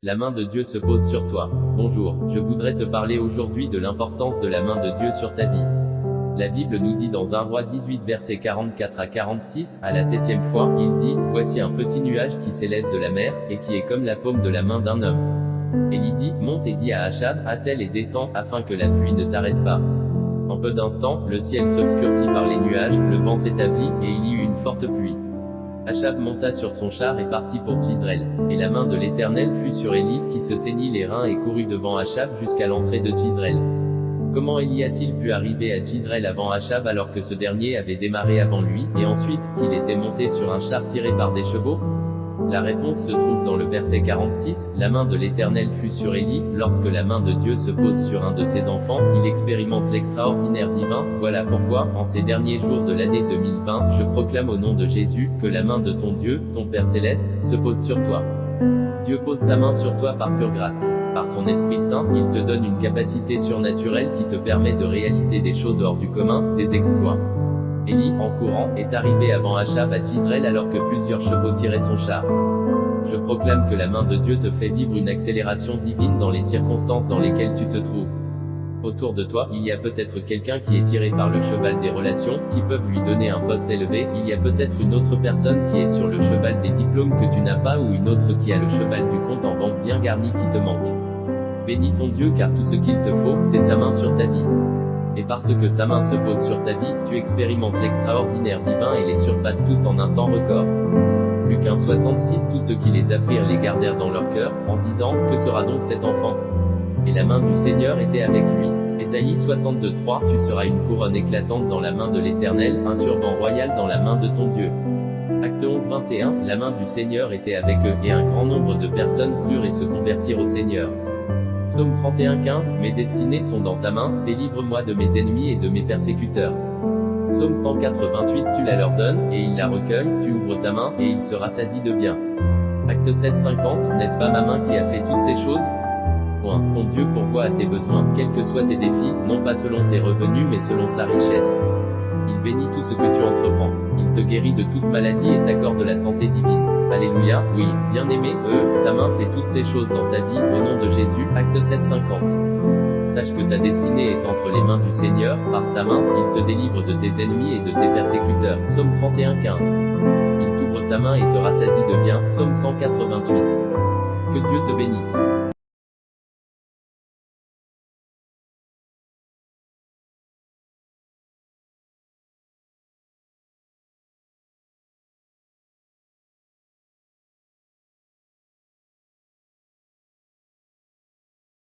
La main de Dieu se pose sur toi. Bonjour, je voudrais te parler aujourd'hui de l'importance de la main de Dieu sur ta vie. La Bible nous dit dans 1 Roi 18 versets 44 à 46, à la 7e fois, il dit, « Voici un petit nuage qui s'élève de la mer, et qui est comme la paume de la main d'un homme. » Élie dit, « Monte et dis à Achab, attelle et descends, afin que la pluie ne t'arrête pas. » En peu d'instants, le ciel s'obscurcit par les nuages, le vent s'établit, et il y eut une forte pluie. Achab monta sur son char et partit pour Jizreel. Et la main de l'Éternel fut sur Élie, qui se ceignit les reins et courut devant Achab jusqu'à l'entrée de Jizreel. Comment Élie a-t-il pu arriver à Jizreel avant Achab alors que ce dernier avait démarré avant lui, et ensuite, qu'il était monté sur un char tiré par des chevaux? La réponse se trouve dans le verset 46, la main de l'Éternel fut sur Élie. Lorsque la main de Dieu se pose sur un de ses enfants, il expérimente l'extraordinaire divin. Voilà pourquoi, en ces derniers jours de l'année 2020, je proclame au nom de Jésus, que la main de ton Dieu, ton Père Céleste, se pose sur toi. Dieu pose sa main sur toi par pure grâce. Par son Esprit Saint, il te donne une capacité surnaturelle qui te permet de réaliser des choses hors du commun, des exploits. Élie, en courant, est arrivé avant Achab à Jizreel alors que plusieurs chevaux tiraient son char. Je proclame que la main de Dieu te fait vivre une accélération divine dans les circonstances dans lesquelles tu te trouves. Autour de toi, il y a peut-être quelqu'un qui est tiré par le cheval des relations, qui peuvent lui donner un poste élevé. Il y a peut-être une autre personne qui est sur le cheval des diplômes que tu n'as pas, ou une autre qui a le cheval du compte en banque bien garni qui te manque. Bénis ton Dieu car tout ce qu'il te faut, c'est sa main sur ta vie. Et parce que sa main se pose sur ta vie, tu expérimentes l'extraordinaire divin et les surpasses tous en un temps record. Luc 1,66 Tous ceux qui les apprirent les gardèrent dans leur cœur, en disant, que sera donc cet enfant? Et la main du Seigneur était avec lui. Ésaïe 62,3 Tu seras une couronne éclatante dans la main de l'Éternel, un turban royal dans la main de ton Dieu. Acte 11,21 La main du Seigneur était avec eux, et un grand nombre de personnes crurent et se convertirent au Seigneur. Psaume 31,15 Mes destinées sont dans ta main, délivre-moi de mes ennemis et de mes persécuteurs. Psaume 104,28 Tu la leur donnes, et ils la recueillent, tu ouvres ta main, et ils se rassasient de bien. Acte 7,50 N'est-ce pas ma main qui a fait toutes ces choses? Ton Dieu pourvoit à tes besoins, quels que soient tes défis, non pas selon tes revenus mais selon sa richesse. Il bénit tout ce que tu entreprends. Il te guérit de toute maladie et t'accorde la santé divine. Alléluia, oui, bien-aimé, sa main fait toutes ces choses dans ta vie, au nom de Jésus. Acte 7,50 Sache que ta destinée est entre les mains du Seigneur, par sa main, il te délivre de tes ennemis et de tes persécuteurs. Psaume 31,15 Il t'ouvre sa main et te rassasie de bien. Psaume 188 Que Dieu te bénisse.